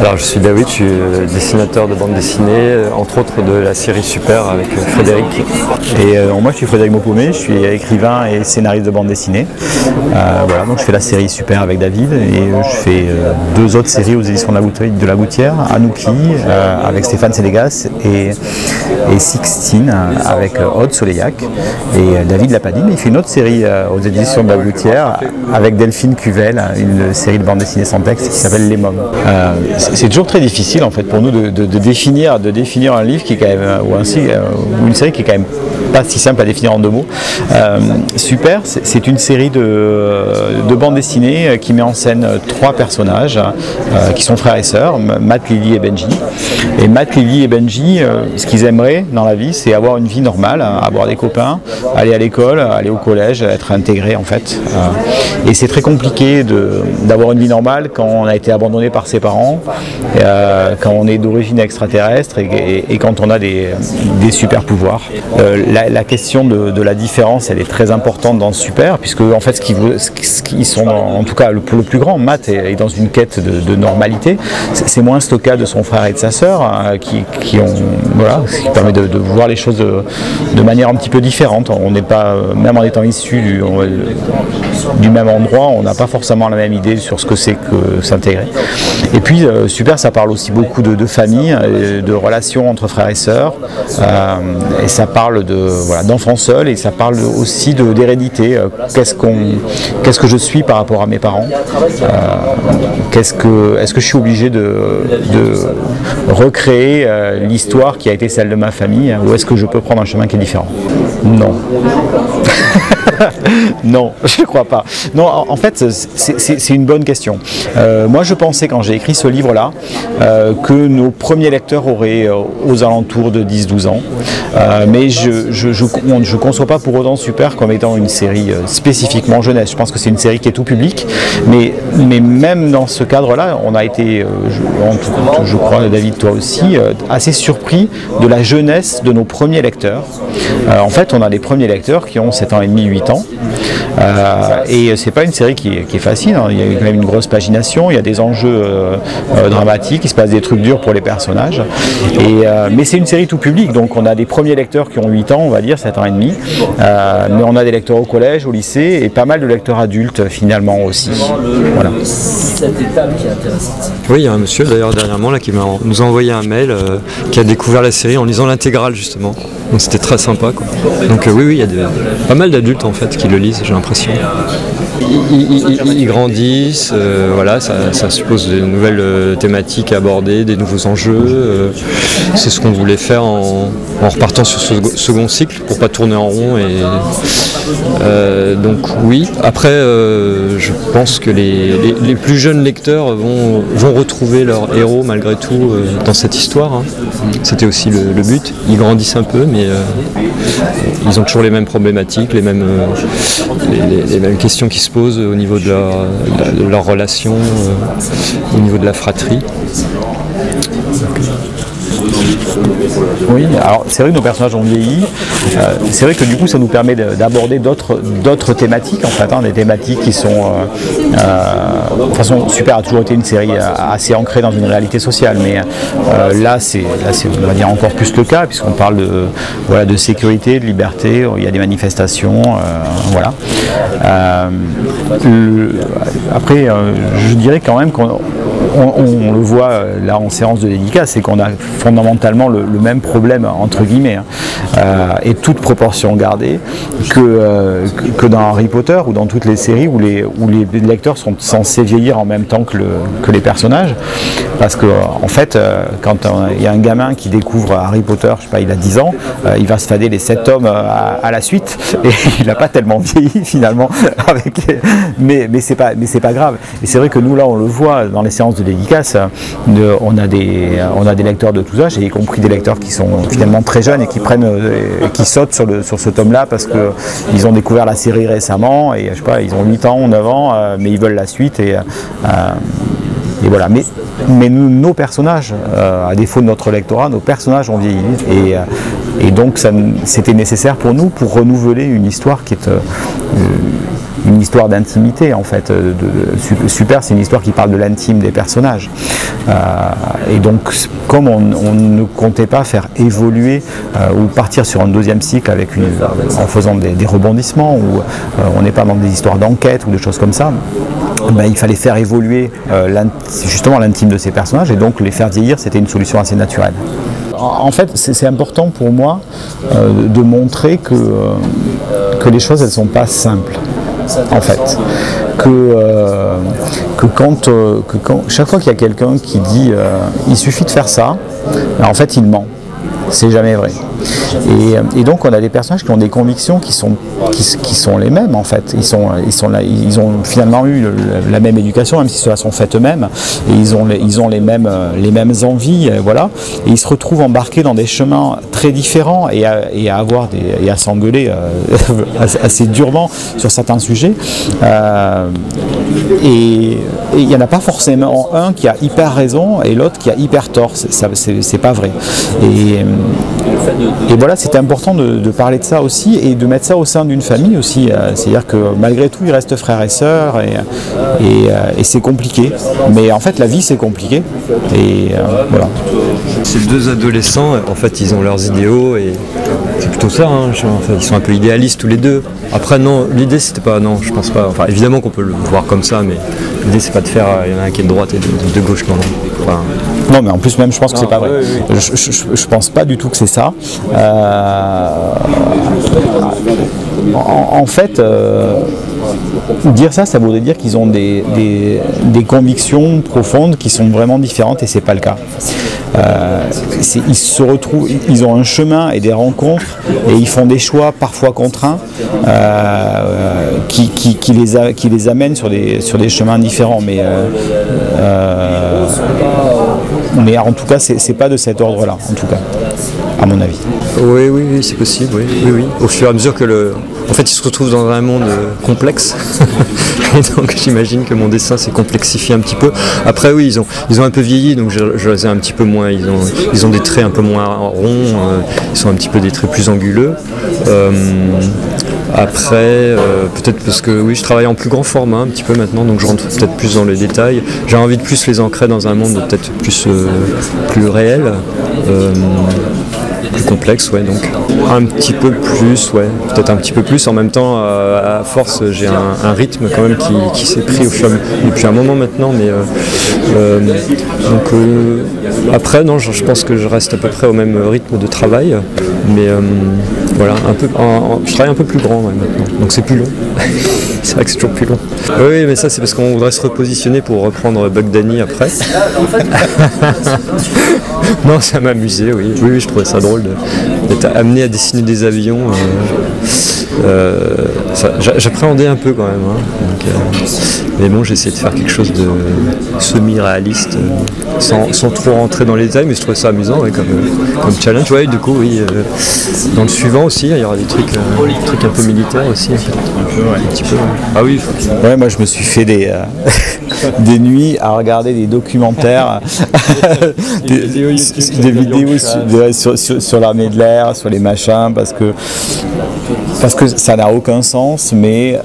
Alors je suis David, je suis dessinateur de bande dessinée, entre autres de la série Super avec Frédéric. Et moi je suis Frédéric Maupaumé, je suis écrivain et scénariste de bande dessinée. Voilà, donc je fais la série Super avec David et je fais deux autres séries aux éditions de la Gouttière, Anouki avec Stéphane Sénégas et Sixtine avec Aude Soleillac et David Lapadine. Il fait une autre série aux éditions de la Gouttière avec Delphine Cuvel, une série de bande dessinée sans texte qui s'appelle Les Mômes. C'est toujours très difficile en fait pour nous de définir un livre qui est quand même, ou une série qui est quand même pas si simple à définir en deux mots. Super, c'est une série de bande dessinée qui met en scène trois personnages qui sont frères et sœurs, Matt, Lily et Benji. Et Matt, Lily et Benji, ce qu'ils aimeraient dans la vie, c'est avoir une vie normale, avoir des copains, aller à l'école, aller au collège, être intégré en fait. Et c'est très compliqué d'avoir une vie normale quand on a été abandonné par ses parents, quand on est d'origine extraterrestre et quand on a des super pouvoirs. La question de la différence, elle est très importante dans Super, puisque en fait ce qu'ils sont, en tout cas pour le plus grand, Matt est dans une quête de normalité. C'est moins ce cas de son frère et de sa sœur qui permet de voir les choses de manière un petit peu différente. On n'est pas, même en étant issu du même endroit, on n'a pas forcément la même idée sur ce que c'est que s'intégrer. Et puis Super, ça parle aussi beaucoup de famille, de relations entre frères et sœurs, et ça parle d'enfants seuls, et ça parle aussi d'hérédité. Qu'est-ce que je suis par rapport à mes parents, est-ce que je suis obligé de recréer l'histoire qui a été celle de ma famille, ou est-ce que je peux prendre un chemin qui est différent? Non. Non, je ne crois pas. Non, en fait, c'est une bonne question. Moi, je pensais, quand j'ai écrit ce livre-là, que nos premiers lecteurs auraient aux alentours de 10-12 ans. Mais je ne conçois pas pour autant Super comme étant une série spécifiquement jeunesse. Je pense que c'est une série qui est tout public. Mais même dans ce cadre-là, on a été, je crois, David, toi aussi, assez surpris de la jeunesse de nos premiers lecteurs. En fait, on a des premiers lecteurs qui ont 7 ans et demi, 8 ans. Et c'est pas une série qui est facile, hein. Il y a quand même une grosse pagination, il y a des enjeux dramatiques, il se passe des trucs durs pour les personnages. Mais c'est une série tout public, donc on a des premiers lecteurs qui ont 8 ans, on va dire, 7 ans et demi. Mais on a des lecteurs au collège, au lycée, et pas mal de lecteurs adultes finalement aussi. Voilà. Oui, il y a un monsieur d'ailleurs dernièrement là, qui nous a envoyé un mail qui a découvert la série en lisant l'intégrale justement. Donc c'était très sympa, quoi. Donc oui, il y a pas mal d'adultes en fait qui le lisent, j'ai l'impression. Ils grandissent, voilà, ça suppose de nouvelles thématiques à aborder, des nouveaux enjeux. C'est ce qu'on voulait faire en repartant sur ce second cycle pour pas tourner en rond. Donc oui, après je pense que les plus jeunes lecteurs vont retrouver leur héros malgré tout dans cette histoire, hein. C'était aussi le but. Ils grandissent un peu, mais ils ont toujours les mêmes problématiques, les mêmes questions qui se posent au niveau de leur relation, au niveau de la fratrie. Oui, alors c'est vrai que nos personnages ont vieilli, c'est vrai que du coup ça nous permet d'aborder d'autres thématiques en fait, hein, des thématiques qui sont, de toute façon Super a toujours été une série assez ancrée dans une réalité sociale, mais là c'est on va dire encore plus le cas, puisqu'on parle de sécurité, de liberté, il y a des manifestations, voilà. Après je dirais quand même qu'on le voit là en séance de dédicace, c'est qu'on a fondamentalement le même problème entre guillemets, et toute proportion gardée, que dans Harry Potter ou dans toutes les séries où les lecteurs sont censés vieillir en même temps que les personnages, parce que en fait quand il y a un gamin qui découvre Harry Potter, je sais pas, il a 10 ans, il va se fader les 7 tomes à la suite et il n'a pas tellement vieilli finalement mais c'est pas grave. Et c'est vrai que nous là on le voit dans les séances de dédicace, on a des lecteurs de tous âges, et y compris des lecteurs qui sont finalement très jeunes et qui sautent sur ce tome-là parce qu'ils ont découvert la série récemment, et je sais pas, ils ont 8 ans, 9 ans, mais ils veulent la suite, et voilà. Mais nos personnages, à défaut de notre lectorat, nos personnages ont vieilli, et donc c'était nécessaire pour nous pour renouveler une histoire qui est une histoire d'intimité en fait. Super, c'est une histoire qui parle de l'intime des personnages. Et donc, comme on ne comptait pas faire évoluer ou partir sur un deuxième cycle en faisant des rebondissements, où on n'est pas dans des histoires d'enquête ou des choses comme ça, il fallait faire évoluer justement l'intime de ces personnages, et donc les faire vieillir, c'était une solution assez naturelle. En fait, c'est important pour moi de montrer que les choses, elles ne sont pas simples, en fait. Chaque fois qu'il y a quelqu'un qui dit il suffit de faire ça, en fait, il ment. C'est jamais vrai. Et donc on a des personnages qui ont des convictions qui sont les mêmes en fait. Ils ont finalement eu la même éducation, même si cela sont faites eux-mêmes, et ils ont les mêmes envies, voilà. Et ils se retrouvent embarqués dans des chemins très différents et à s'engueuler assez durement sur certains sujets. Et il n'y en a pas forcément un qui a hyper raison et l'autre qui a hyper tort. C'est pas vrai. Et voilà, c'était important de parler de ça aussi et de mettre ça au sein d'une famille aussi. C'est-à-dire que malgré tout, ils restent frères et sœurs et c'est compliqué. Mais en fait, la vie, c'est compliqué. Et voilà. Ces deux adolescents, en fait, ils ont leurs idéaux et c'est plutôt ça. Hein. Ils sont un peu idéalistes tous les deux. Après, non, l'idée, c'était pas... Non, je pense pas. Enfin, évidemment qu'on peut le voir comme ça, mais l'idée, c'est pas de faire... Il y en a un qui est de droite et de gauche, non. Enfin, non, mais en plus même je pense que c'est pas vrai. Oui. Je pense pas du tout que c'est ça. En fait, dire ça voudrait dire qu'ils ont des convictions profondes qui sont vraiment différentes et c'est pas le cas. Ils se retrouvent, ils ont un chemin et des rencontres et ils font des choix parfois contraints qui les amènent sur des chemins différents. Mais en tout cas, c'est pas de cet ordre-là, en tout cas, à mon avis. Oui, c'est possible, oui. Au fur et à mesure que en fait, ils se retrouvent dans un monde complexe. Et donc, j'imagine que mon dessin s'est complexifié un petit peu. Après, oui, ils ont un peu vieilli, donc je les ai un petit peu moins. Ils ont des traits un peu moins ronds. Ils sont un petit peu des traits plus anguleux. Après, peut-être parce que oui, je travaille en plus grand format un petit peu maintenant, donc je rentre peut-être plus dans les détails. J'ai envie de plus les ancrer dans un monde peut-être plus réel. Plus complexe, ouais, donc un petit peu plus, ouais, peut-être un petit peu plus. En même temps, à force, j'ai un rythme quand même qui s'est pris depuis un moment maintenant, mais après, non, je pense que je reste à peu près au même rythme de travail, mais voilà, je travaille un peu plus grand maintenant, donc c'est plus long. C'est vrai que c'est toujours plus long. Oui, mais ça c'est parce qu'on voudrait se repositionner pour reprendre Bug Danny après. Non, ça m'amusait, oui. Oui, je trouvais ça drôle d'être amené à dessiner des avions. J'appréhendais un peu quand même. Hein. Donc, mais bon, j'ai essayé de faire quelque chose de semi-réaliste, sans trop rentrer dans les détails, mais je trouvais ça amusant ouais, comme challenge. Ouais, du coup, oui. Dans le suivant aussi, il y aura des trucs un peu militaires aussi. Un petit peu. Ah oui. Ouais, moi je me suis fait des nuits à regarder des documentaires, des vidéos sur l'armée de l'air, sur les machins, parce que ça n'a aucun sens, mais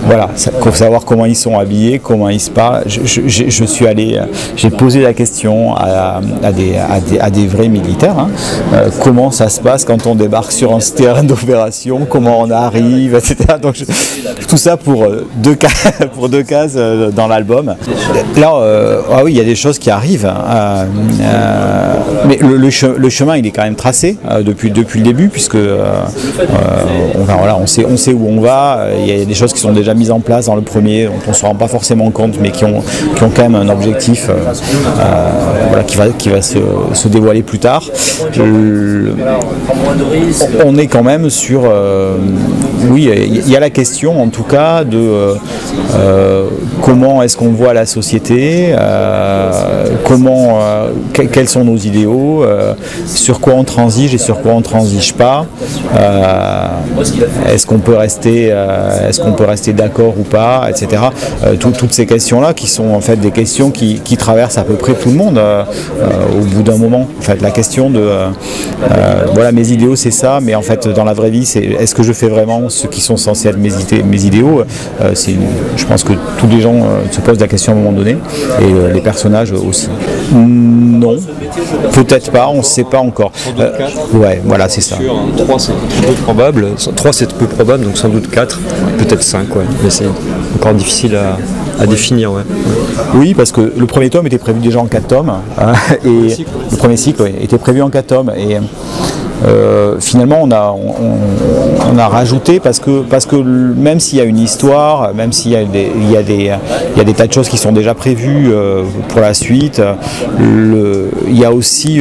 voilà, il faut savoir comment ils sont habillés, comment ils se parlent. Je suis allé, j'ai posé la question à des vrais militaires, hein, comment ça se passe quand on débarque sur un terrain d'opération, comment on arrive, etc. Donc tout ça pour deux cases dans l'album. Là, ah oui, il y a des choses qui arrivent, mais le chemin il est quand même tracé depuis le début, puisque on sait où on va. Il y a des choses qui sont déjà mises en place dans le premier, dont on ne se rend pas forcément compte, mais qui ont quand même un objectif qui va se dévoiler plus tard. On est quand même sur... oui, il y a la question en tout cas de comment est-ce qu'on voit la société, quels sont nos idéaux, sur quoi on transige et sur quoi on ne transige pas. est-ce qu'on peut rester d'accord ou pas, etc. Toutes ces questions-là qui sont en fait des questions qui traversent à peu près tout le monde au bout d'un moment. En fait, la question de voilà, mes idéaux c'est ça, mais en fait dans la vraie vie c'est est-ce que je fais vraiment ce qui sont censés être mes idéaux. Je pense que tous les gens se posent la question à un moment donné, et les personnages aussi. Non, peut-être pas, on ne sait pas encore. Ouais, voilà, c'est ça. 3 c'est peu probable, 3 c'est peu probable, donc sans doute 4, peut-être 5, ouais. Mais c'est encore difficile à définir, ouais. Oui, parce que le premier tome était prévu déjà en 4 tomes, et le premier cycle était prévu en 4 tomes, et finalement on a rajouté parce que même s'il y a une histoire, même s'il y a des tas de choses qui sont déjà prévues pour la suite, il y a aussi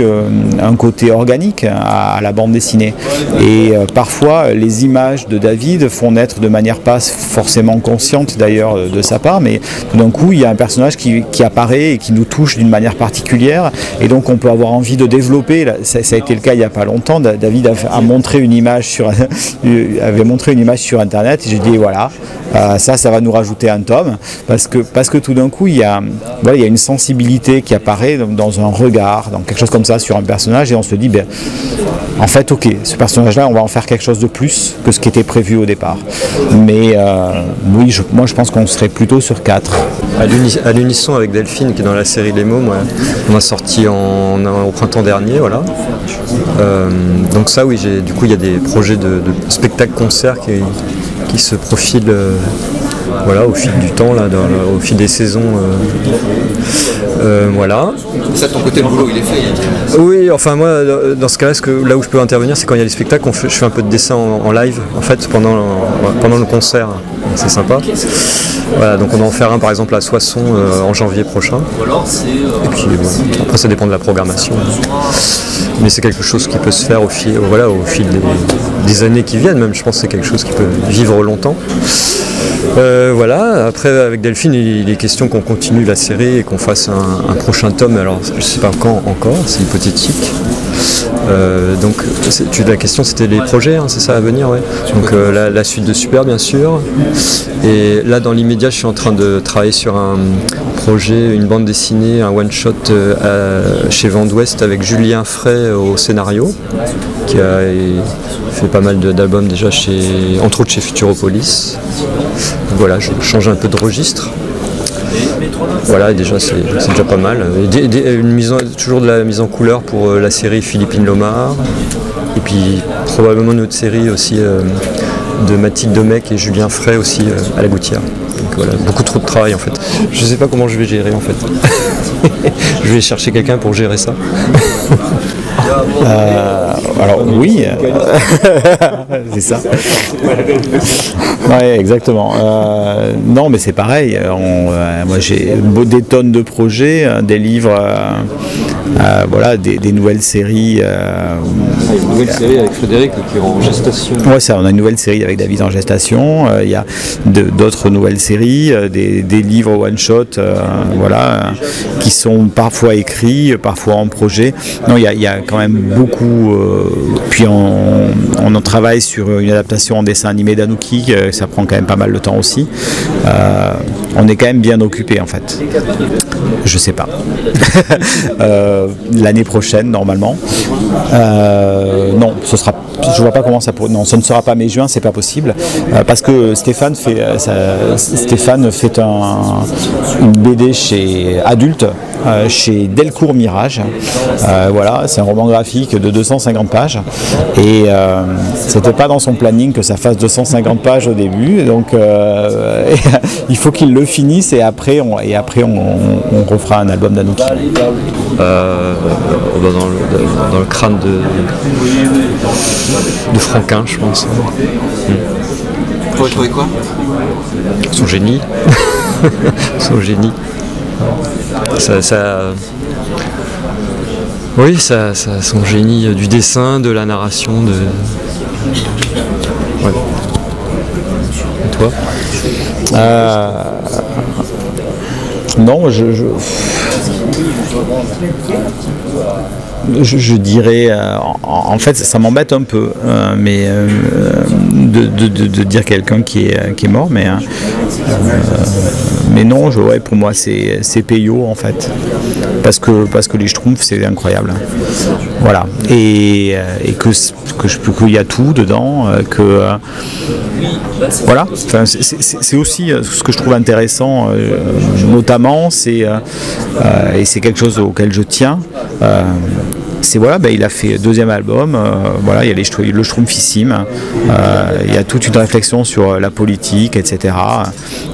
un côté organique à la bande dessinée, et parfois les images de David font naître de manière pas forcément consciente d'ailleurs de sa part, mais tout d'un coup il y a un personnage qui apparaît et qui nous touche d'une manière particulière, et donc on peut avoir envie de développer. Ça a été le cas il n'y a pas longtemps. David avait montré une image sur internet, et j'ai dit voilà, ça va nous rajouter un tome, parce que tout d'un coup il y a une sensibilité qui apparaît dans un regard, dans quelque chose comme ça sur un personnage, et on se dit en fait ok, ce personnage là on va en faire quelque chose de plus que ce qui était prévu au départ, mais oui, moi je pense qu'on serait plutôt sur 4. À l'unisson avec Delphine qui est dans la série Les Mômes, ouais. On a sorti au printemps dernier, voilà. Donc ça oui, du coup il y a des projets de spectacles-concerts qui se profilent voilà, au fil du temps, là, au fil des saisons. Voilà. Ça, de ton côté, le boulot, il est fait. Oui, enfin moi, dans ce cas-là, là où je peux intervenir, c'est quand il y a des spectacles, je fais un peu de dessin en live, en fait, pendant le concert. C'est sympa. Voilà, donc on va en faire un, par exemple, à Soissons en janvier prochain. Et puis, bon, après, ça dépend de la programmation. Mais c'est quelque chose qui peut se faire au fil des années qui viennent, même. Je pense que c'est quelque chose qui peut vivre longtemps. Voilà, après avec Delphine il est question qu'on continue la série et qu'on fasse un prochain tome, alors je ne sais pas quand encore, c'est hypothétique. Donc la question c'était les projets, hein, c'est ça à venir, ouais. Donc la suite de Super bien sûr, et là dans l'immédiat je suis en train de travailler sur un projet, une bande dessinée, un one shot chez Vent d'Ouest avec Julien Fray au scénario, qui a fait pas mal d'albums déjà entre autres chez Futuropolis. Donc voilà, je change un peu de registre. Voilà, déjà c'est déjà pas mal. Toujours de la mise en couleur pour la série Philippine Lomar. Et puis probablement une autre série aussi de Mathilde Domecq et Julien Fray aussi à la Gouttière. Donc voilà, beaucoup trop de travail en fait. Je sais pas comment je vais gérer en fait. Je vais chercher quelqu'un pour gérer ça. Alors oui, c'est ça. Ouais, exactement. Non, mais c'est pareil. Moi, j'ai des tonnes de projets, des livres, voilà, des nouvelles séries. Une nouvelle série avec Frédéric qui est en gestation. Ouais, ça. On a une nouvelle série avec David en gestation. Il y a d'autres nouvelles séries, des livres one shot, voilà, qui sont parfois écrits, parfois en projet. Non, il y a quand même beaucoup. Puis on en travaille sur une adaptation en dessin animé d'Anouki, ça prend quand même pas mal de temps aussi. On est quand même bien occupé en fait. Je sais pas. L'année prochaine normalement. Non, je vois pas comment ça pourrait. Non, ce ne sera pas mai-juin, c'est pas possible, parce que Stéphane fait une BD chez adulte, chez Delcourt Mirage. Voilà, c'est un roman graphique de 250 pages, et c'était pas dans son planning que ça fasse 250 pages au début, donc il faut qu'il le finisse, et après on refera un album d'Anouki. Dans le crâne de Franquin, je pense. Pour trouver quoi? Son génie. Son génie. Oui, son génie du dessin, de la narration, Ouais. Et toi? Non, Je dirais, en fait, ça m'embête un peu, mais de dire quelqu'un qui est mort, mais non, pour moi c'est Peyo en fait, parce que les Schtroumpfs c'est incroyable, voilà, et qu'il y a tout dedans, voilà, enfin, c'est aussi ce que je trouve intéressant, notamment, et c'est quelque chose auquel je tiens. Il a fait deuxième album, voilà, il y a le Schtroumpfissime, il y a toute une réflexion sur la politique, etc.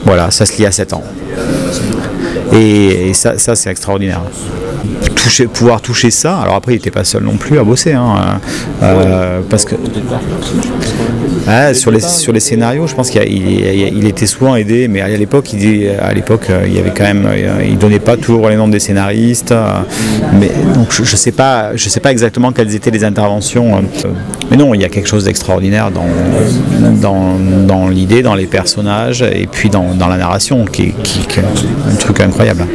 Voilà, ça se lit à 7 ans. Et ça c'est extraordinaire. Pouvoir toucher ça, alors après il n'était pas seul non plus à bosser, parce que sur les scénarios, je pense qu'il était souvent aidé, mais à l'époque il y avait quand même, il donnait pas toujours les noms des scénaristes, mais donc je sais pas exactement quelles étaient les interventions, mais non, il y a quelque chose d'extraordinaire dans l'idée, dans les personnages et puis dans la narration qui est un truc incroyable.